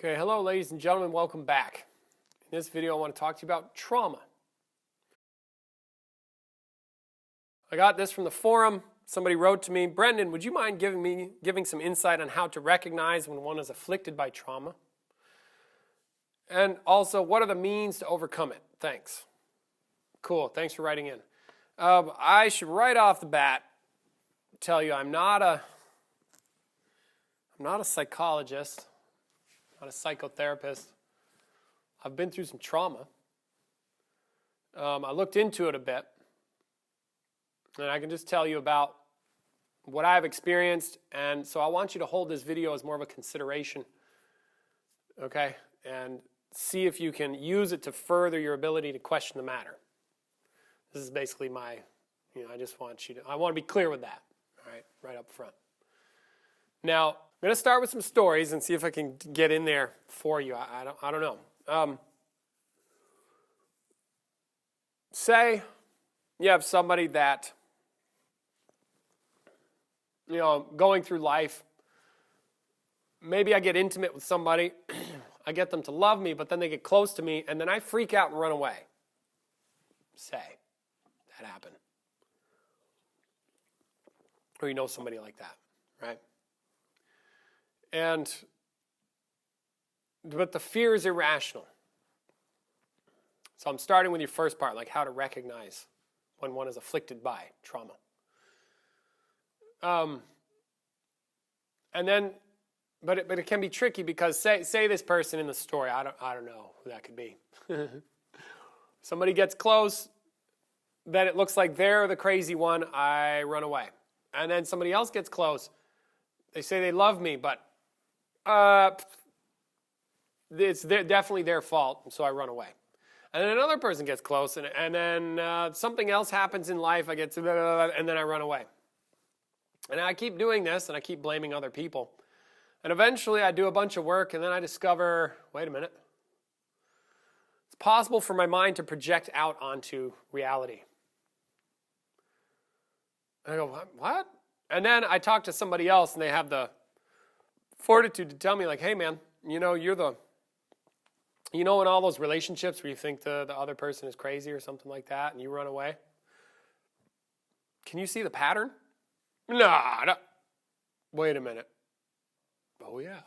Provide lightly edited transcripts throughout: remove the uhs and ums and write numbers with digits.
Okay, hello ladies and gentlemen, welcome back. In this video I want to talk to you about trauma. I got this from the forum. Somebody wrote to me, Brendan, would you mind giving some insight on how to recognize when one is afflicted by trauma? And also, what are the means to overcome it? Thanks. Cool, thanks for writing in. I should right off the bat tell you I'm not a psychologist. Not a psychotherapist. I've been through some trauma. I looked into it a bit. And I can just tell you about what I've experienced. And so I want you to hold this video as more of a consideration. Okay? And see if you can use it to further your ability to question the matter. This is basically my, I just want you to, I want to be clear with that. All right? Right up front. Now, I'm going to start with some stories and see if I can get in there for you. I don't know. Say you have somebody that, going through life, maybe I get intimate with somebody, I get them to love me, but then they get close to me, and then I freak out and run away. Say that happened. Or you know somebody like that, right? But the fear is irrational. So I'm starting with your first part, like how to recognize when one is afflicted by trauma. And then, but it can be tricky because say this person in the story, I don't know who that could be. Somebody gets close, then it looks like they're the crazy one, I run away. And then somebody else gets close, they say they love me, but it's definitely their fault, so I run away. And then another person gets close, and then something else happens in life, and then I run away. And I keep doing this, and I keep blaming other people. And eventually I do a bunch of work, and then I discover, wait a minute. It's possible for my mind to project out onto reality. And I go, what? And then I talk to somebody else, and they have the fortitude to tell me, like, hey, man, you're in all those relationships where you think the other person is crazy or something like that, and you run away? Can you see the pattern? Nah, no. Wait a minute. Oh, yeah.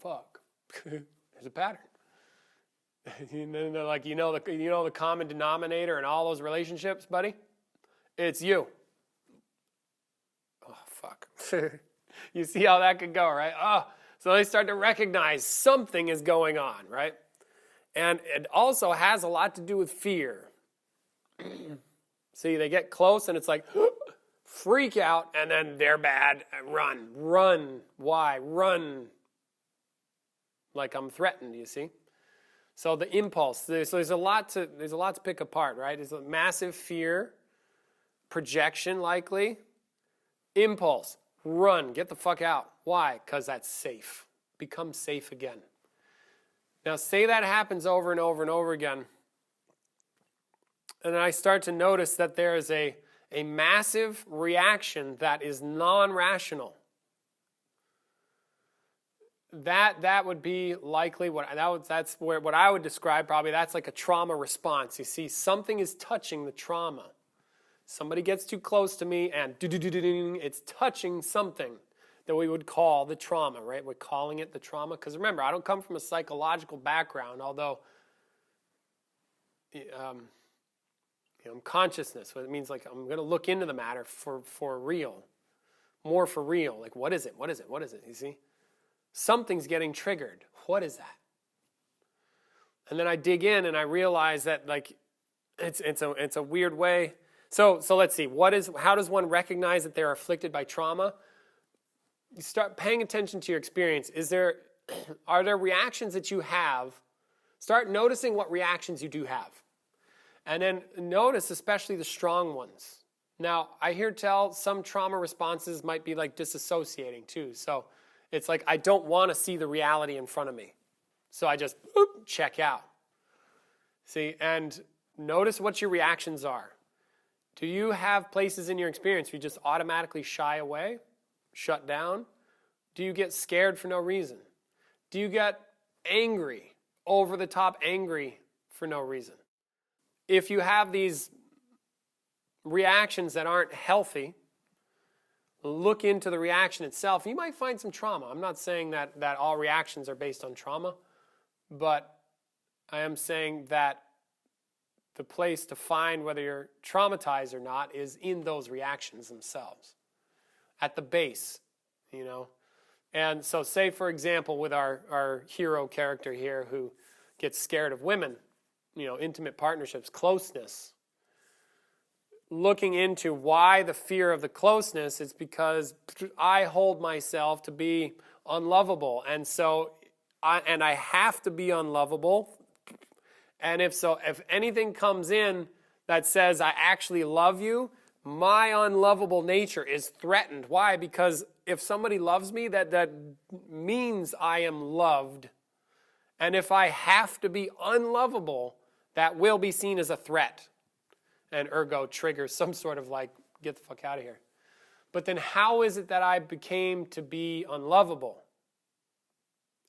Fuck. There's a pattern. Like, the common denominator in all those relationships, buddy? It's you. Oh, fuck. You see how that could go, right? Oh, so they start to recognize something is going on, right? And it also has a lot to do with fear. See, they get close and it's like, freak out, and then they're bad, and run. Run. Why? Run. Like I'm threatened, you see? So the impulse, so there's a lot to pick apart, right? There's a massive fear, projection likely, impulse. Run, get the fuck out. Why? Because that's safe. Become safe again. Now, say that happens over and over and over again. And I start to notice that there is a massive reaction that is non-rational. That would be likely what I would describe probably. That's like a trauma response. You see, something is touching the trauma. Somebody gets too close to me and it's touching something that we would call the trauma, right? We're calling it the trauma. Because remember, I don't come from a psychological background, although I'm consciousness. What it means, like, I'm going to look into the matter for real. More for real. Like, what is it? What is it? What is it? You see? Something's getting triggered. What is that? And then I dig in and I realize that, like, it's a weird way. So let's see. How does one recognize that they're afflicted by trauma? You start paying attention to your experience. Are there reactions that you have? Start noticing what reactions you do have. And then notice especially the strong ones. Now, I hear tell some trauma responses might be like disassociating too. So it's like I don't want to see the reality in front of me. So I just check out. See, and notice what your reactions are. Do you have places in your experience where you just automatically shy away? Shut down? Do you get scared for no reason? Do you get angry, over the top angry for no reason. If you have these reactions that aren't healthy, look into the reaction itself. You might find some trauma. I'm not saying that all reactions are based on trauma, but I am saying that the place to find whether you're traumatized or not is in those reactions themselves, at the base, you know. And so say, for example, with our hero character here who gets scared of women, you know, intimate partnerships, closeness, looking into why the fear of the closeness is because I hold myself to be unlovable. And so I have to be unlovable. And if anything comes in that says I actually love you, my unlovable nature is threatened. Why? Because if somebody loves me, that means I am loved. And if I have to be unlovable, that will be seen as a threat. And ergo triggers some sort of like, get the fuck out of here. But then how is it that I became to be unlovable?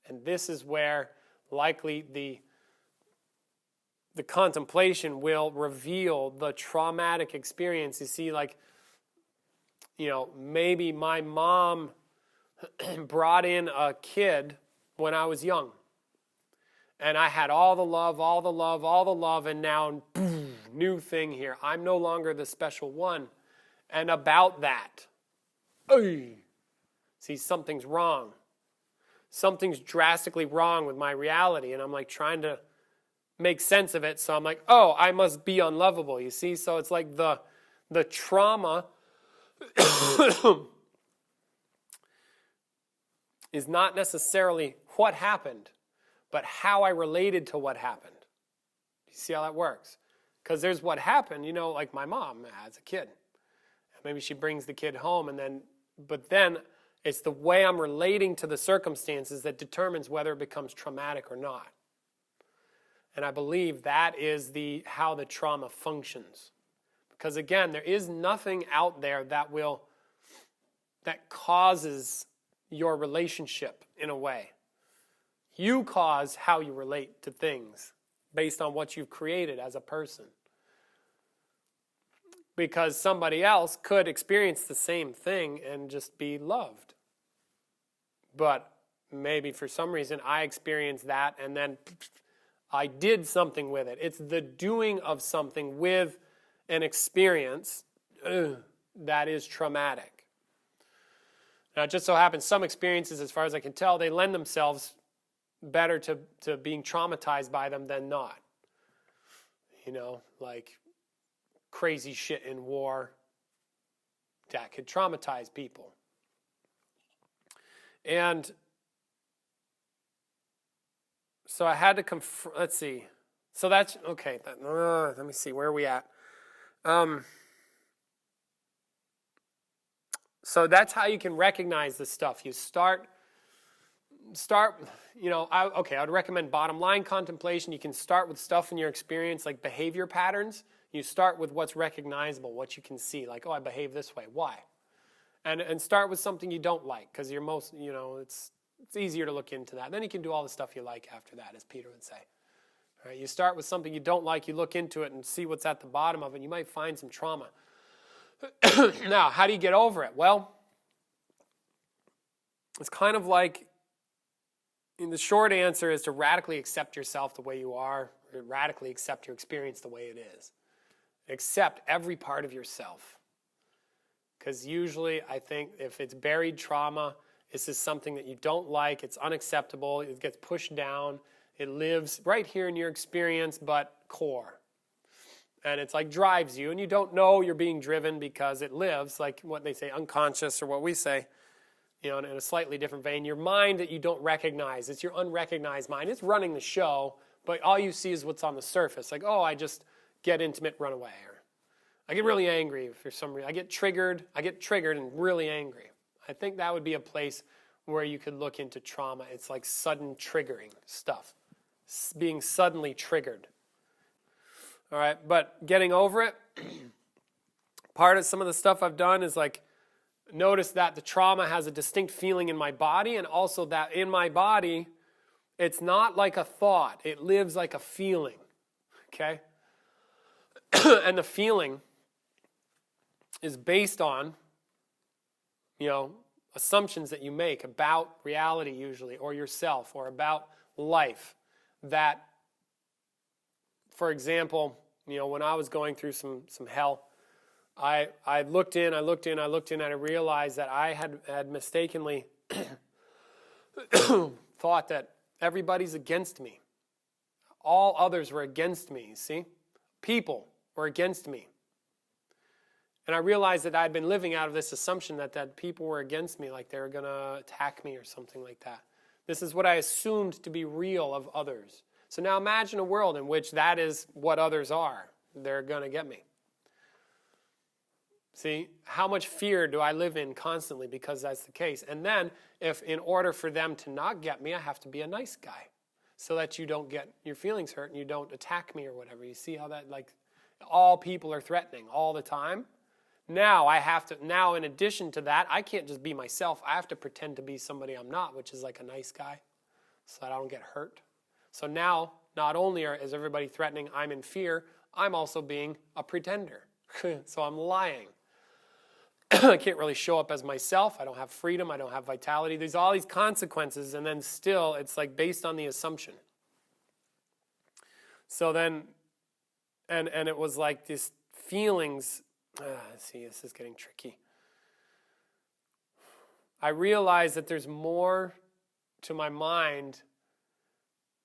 And this is where likely the contemplation will reveal the traumatic experience. You see, like, you know, maybe my mom brought in a kid when I was young. And I had all the love, and now, boom, new thing here. I'm no longer the special one. And about that, see, something's wrong. Something's drastically wrong with my reality, and I'm like trying to make sense of it. So I'm like, oh, I must be unlovable, you see? So it's like the trauma is not necessarily what happened, but how I related to what happened. You see how that works? Because there's what happened, you know, like my mom as a kid. Maybe she brings the kid home, but then it's the way I'm relating to the circumstances that determines whether it becomes traumatic or not. And I believe that is how the trauma functions. Because again, there is nothing out there that causes your relationship in a way. You cause how you relate to things based on what you've created as a person. Because somebody else could experience the same thing and just be loved. But maybe for some reason I experienced that and then I did something with it. It's the doing of something with an experience that is traumatic. Now, it just so happens some experiences, as far as I can tell, they lend themselves better to being traumatized by them than not. You know, like crazy shit in war that could traumatize people. And so I had to confront, let's see. So that's, okay, let me see, where are we at? So that's how you can recognize this stuff. You start, you know, I would recommend bottom line contemplation. You can start with stuff in your experience, like behavior patterns. You start with what's recognizable, what you can see, like, oh, I behave this way. Why? And start with something you don't like, because you're most, you know, it's easier to look into that. Then you can do all the stuff you like after that, as Peter would say. All right, you start with something you don't like, you look into it and see what's at the bottom of it. You might find some trauma. Now, how do you get over it? Well, it's kind of like, the short answer is to radically accept yourself the way you are, or radically accept your experience the way it is. Accept every part of yourself. Because usually, I think, if it's buried trauma, this is something that you don't like, it's unacceptable, it gets pushed down, it lives right here in your experience, but core. And it's like drives you, and you don't know you're being driven because it lives, like what they say, unconscious, or what we say, you know, in a slightly different vein. Your mind that you don't recognize, it's your unrecognized mind. It's running the show, but all you see is what's on the surface. Like, oh, I just get intimate, run away. Or I get really angry for some reason. I get triggered and really angry. I think that would be a place where you could look into trauma. It's like sudden triggering stuff, being suddenly triggered. All right, but getting over it, part of some of the stuff I've done is like notice that the trauma has a distinct feeling in my body, and also that in my body It's not like a thought. It lives like a feeling. Okay? And the feeling is based on, assumptions that you make about reality usually, or yourself, or about life. That, for example, when I was going through some hell, I looked in, and I realized that I had mistakenly thought that everybody's against me. All others were against me, you see? People were against me. And I realized that I'd been living out of this assumption that people were against me, like they were going to attack me or something like that. This is what I assumed to be real of others. So now imagine a world in which that is what others are. They're going to get me. See, how much fear do I live in constantly because that's the case? And then, if in order for them to not get me, I have to be a nice guy so that you don't get your feelings hurt and you don't attack me or whatever. You see how that, all people are threatening all the time? Now in addition to that, I can't just be myself. I have to pretend to be somebody I'm not, which is like a nice guy, so that I don't get hurt. So now, not only is everybody threatening, I'm in fear, I'm also being a pretender. So I'm lying. I can't really show up as myself. I don't have freedom. I don't have vitality. There's all these consequences, and then still, it's like based on the assumption. So then, and it was like these feelings. See, this is getting tricky. I realized that there's more to my mind.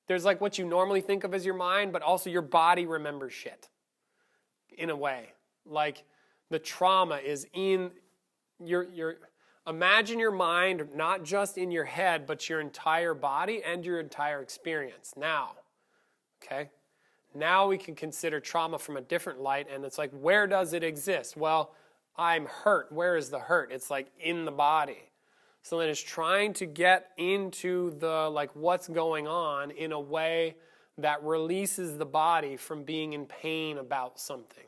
There's like what you normally think of as your mind, but also your body remembers shit in a way. Like the trauma is in your imagine your mind not just in your head, but your entire body and your entire experience. Now, okay? Now we can consider trauma from a different light, and it's like, where does it exist? Well, I'm hurt. Where is the hurt? It's like in the body. So then it's trying to get into the, what's going on in a way that releases the body from being in pain about something.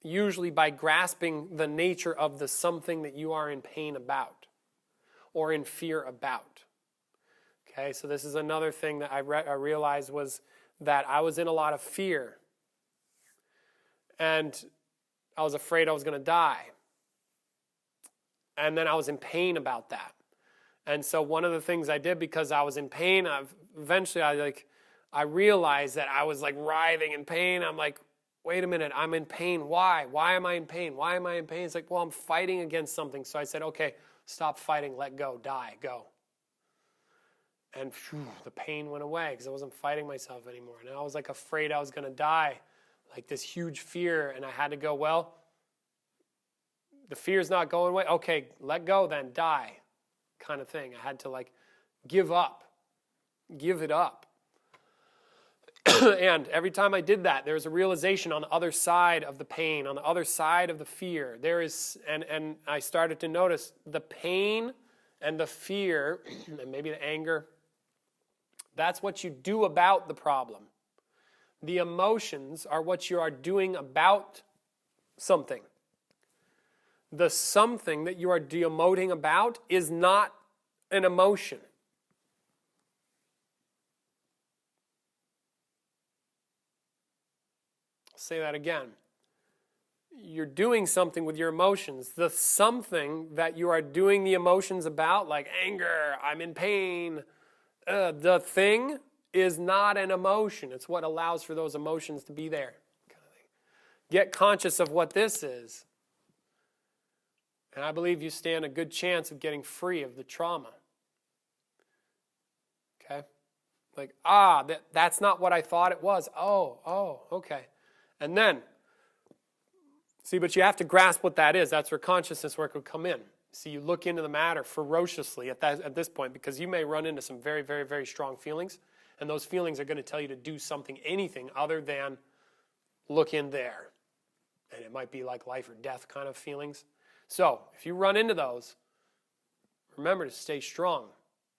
Usually by grasping the nature of the something that you are in pain about or in fear about. Okay, so this is another thing that I realized was that I was in a lot of fear. And I was afraid I was going to die. And then I was in pain about that. And so one of the things I did, because I was in pain, eventually I realized that I was writhing in pain. I'm like, wait a minute, I'm in pain. Why? Why am I in pain? Why am I in pain? It's like, well, I'm fighting against something. So I said, okay, stop fighting, let go, die, go. And the pain went away because I wasn't fighting myself anymore. And I was afraid I was going to die, this huge fear. And I had to go, well, the fear's not going away. Okay, let go then, die, kind of thing. I had to give up, give it up. And every time I did that, there was a realization on the other side of the pain, on the other side of the fear. There is, and I started to notice the pain and the fear, and maybe the anger, that's what you do about the problem. The emotions are what you are doing about something. The something that you are de-emoting about is not an emotion. I'll say that again. You're doing something with your emotions. The something that you are doing the emotions about, like anger, I'm in pain, the thing is not an emotion. It's what allows for those emotions to be there. Get conscious of what this is. And I believe you stand a good chance of getting free of the trauma. Okay? That's not what I thought it was. Oh, okay. And then, see, but you have to grasp what that is. That's where consciousness work would come in. See, you look into the matter ferociously at this point, because you may run into some very, very, very strong feelings, and those feelings are going to tell you to do something, anything other than look in there. And it might be like life or death kind of feelings. So, if you run into those, remember to stay strong.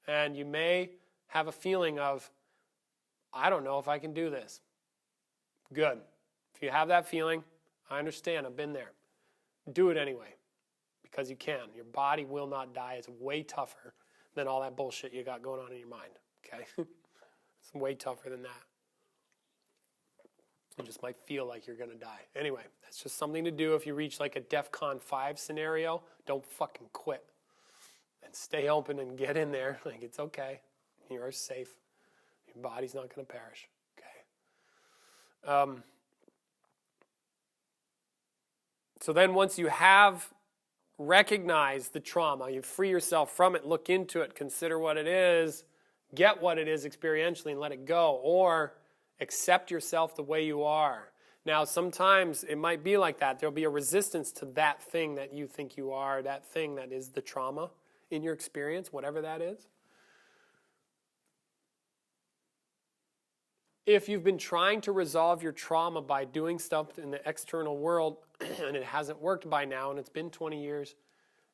And you may have a feeling of, I don't know if I can do this. Good. If you have that feeling, I understand, I've been there. Do it anyway, because you can. Your body will not die. It's way tougher than all that bullshit you got going on in your mind, okay? It's way tougher than that. You just might feel like you're going to die. Anyway, that's just something to do if you reach like a DEFCON 5 scenario. Don't fucking quit. And stay open and get in there. Like, it's okay. You're safe. Your body's not going to perish. Okay. So then once you have recognized the trauma, you free yourself from it, look into it, consider what it is, get what it is experientially and let it go. Or accept yourself the way you are. Now, sometimes it might be like that. There'll be a resistance to that thing that you think you are, that thing that is the trauma in your experience, whatever that is. If you've been trying to resolve your trauma by doing stuff in the external world and it hasn't worked by now and it's been 20 years,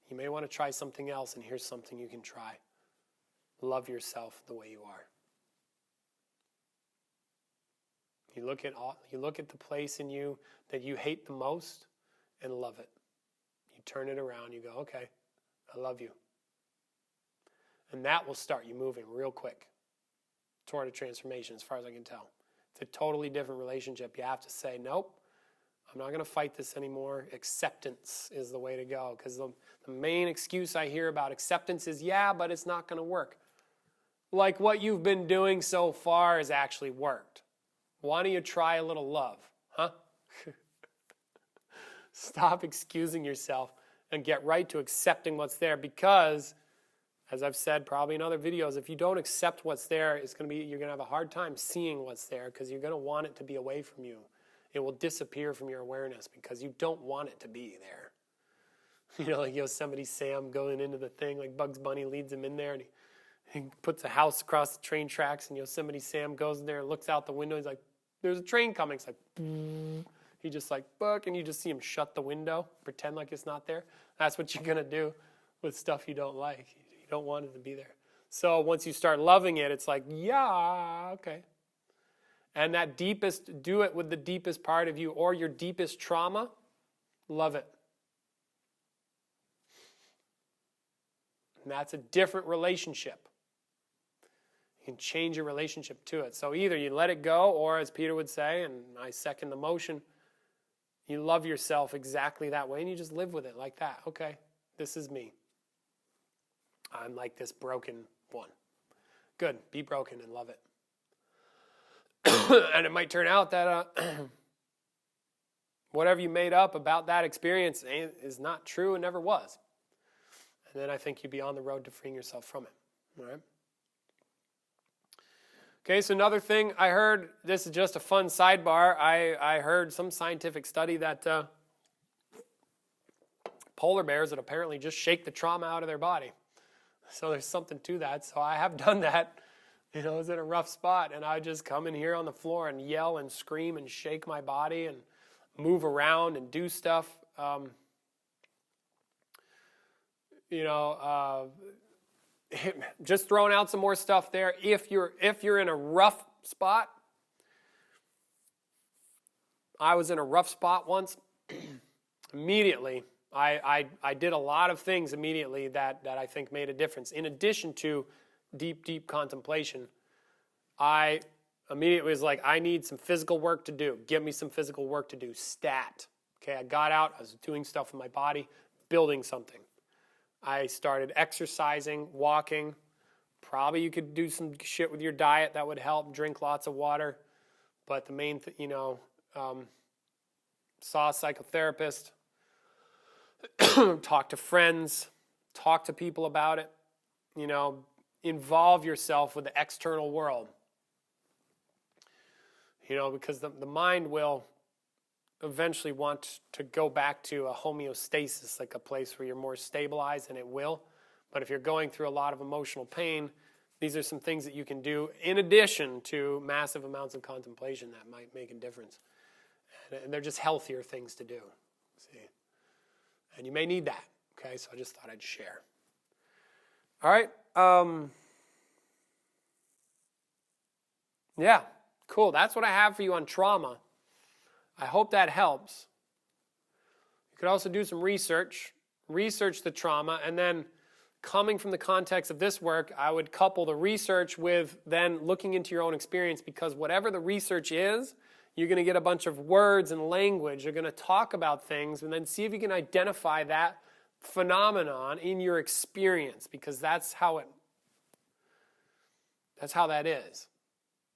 you may want to try something else, and here's something you can try. Love yourself the way you are. You look at the place in you that you hate the most and love it. You turn it around, you go, okay, I love you. And that will start you moving real quick toward a transformation, as far as I can tell. It's a totally different relationship. You have to say, nope, I'm not going to fight this anymore. Acceptance is the way to go. Because the main excuse I hear about acceptance is, yeah, but it's not going to work. Like what you've been doing so far has actually worked. Why don't you try a little love, huh? Stop excusing yourself and get right to accepting what's there, because, as I've said probably in other videos, if you don't accept what's there, you're going to have a hard time seeing what's there, because you're going to want it to be away from you. It will disappear from your awareness because you don't want it to be there. You know, like Yosemite Sam going into the thing, like Bugs Bunny leads him in there, and he puts a house across the train tracks, and Yosemite Sam goes in there and looks out the window. He's like, there's a train coming. It's like, he just like, buck, and you just see him shut the window, pretend like it's not there. That's what you're going to do with stuff you don't like. You don't want it to be there. So once you start loving it, it's like, yeah, okay. And that deepest, do it with the deepest part of you or your deepest trauma, love it. And that's a different relationship. You can change your relationship to it. So either you let it go, or as Peter would say, and I second the motion, you love yourself exactly that way and you just live with it like that. Okay, this is me. I'm like this broken one. Good, be broken and love it. And it might turn out that whatever you made up about that experience is not true and never was. And then I think you'd be on the road to freeing yourself from it. All right? Okay, so another thing I heard, this is just a fun sidebar, I heard some scientific study that polar bears that apparently just shake the trauma out of their body. So there's something to that. So I have done that. You know, I was in a rough spot, and I just come in here on the floor and yell and scream and shake my body and move around and do stuff. Just throwing out some more stuff there. If you're in a rough spot, I was in a rough spot once. Immediately, I did a lot of things immediately that I think made a difference. In addition to deep contemplation, I immediately was like, I need some physical work to do. Give me some physical work to do. Stat. Okay, I got out. I was doing stuff with my body, building something. I started exercising, walking. Probably you could do some shit with your diet that would help. Drink lots of water. But the main saw a psychotherapist, talk to friends, talk to people about it. Involve yourself with the external world. Because the mind will eventually want to go back to a homeostasis, like a place where you're more stabilized, and it will. But if you're going through a lot of emotional pain, these are some things that you can do in addition to massive amounts of contemplation that might make a difference. And they're just healthier things to do. See? And you may need that. Okay, so I just thought I'd share. All right. Yeah, cool. That's what I have for you on trauma. I hope that helps. You could also do some research the trauma, and then coming from the context of this work, I would couple the research with then looking into your own experience, because whatever the research is, you're going to get a bunch of words and language. You're going to talk about things and then see if you can identify that phenomenon in your experience, because that's how that is.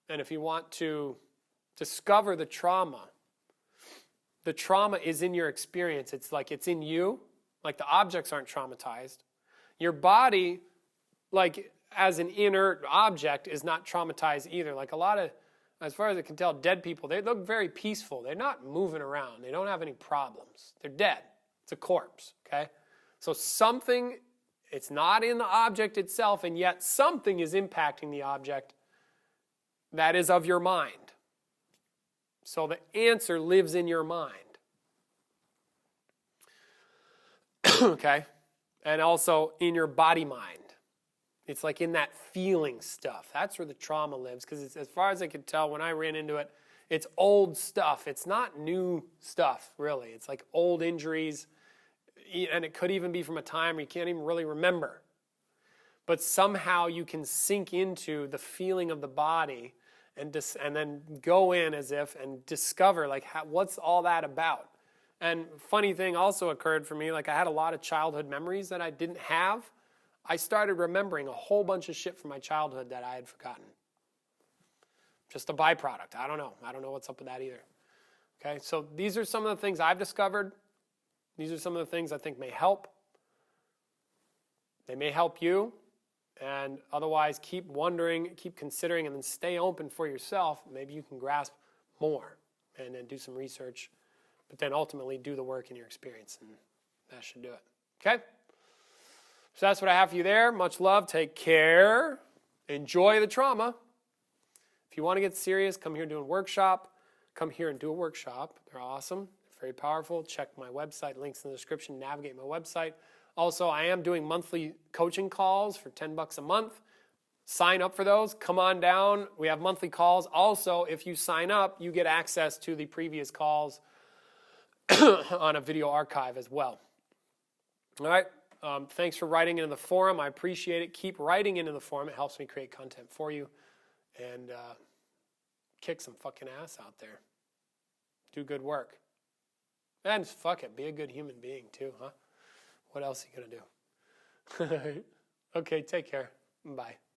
And if you want to discover the trauma is in your experience. It's like it's in you. Like the objects aren't traumatized. Your body, like as an inert object, is not traumatized either. Like a lot of, as far as I can tell, dead people, they look very peaceful. They're not moving around. They don't have any problems. They're dead. It's a corpse, okay? So something, it's not in the object itself, and yet something is impacting the object that is of your mind. So the answer lives in your mind. Okay? And also in your body mind. It's like in that feeling stuff. That's where the trauma lives, because as far as I could tell when I ran into it, it's old stuff. It's not new stuff, really. It's like old injuries, and it could even be from a time where you can't even really remember. But somehow you can sink into the feeling of the body and then go in as if and discover like what's all that about. And funny thing also occurred for me, like I had a lot of childhood memories that I didn't have. I started remembering a whole bunch of shit from my childhood that I had forgotten. Just a byproduct. I don't know what's up with that either. Okay, so these are some of the things I've discovered. These are some of the things I think may help. They may help you. And otherwise, keep wondering, keep considering, and then stay open for yourself. Maybe you can grasp more and then do some research, but then ultimately do the work in your experience, and that should do it. Okay? So that's what I have for you there. Much love. Take care. Enjoy the trauma. If you want to get serious, come here and do a workshop. Come here and do a workshop. They're awesome. Very powerful. Check my website. Links in the description. Navigate my website. Also, I am doing monthly coaching calls for $10 a month. Sign up for those. Come on down. We have monthly calls. Also, if you sign up, you get access to the previous calls on a video archive as well. All right. Thanks for writing into the forum. I appreciate it. Keep writing into the forum. It helps me create content for you. And kick some fucking ass out there. Do good work. And fuck it. Be a good human being too, huh? What else are you going to do? Okay, take care. Bye.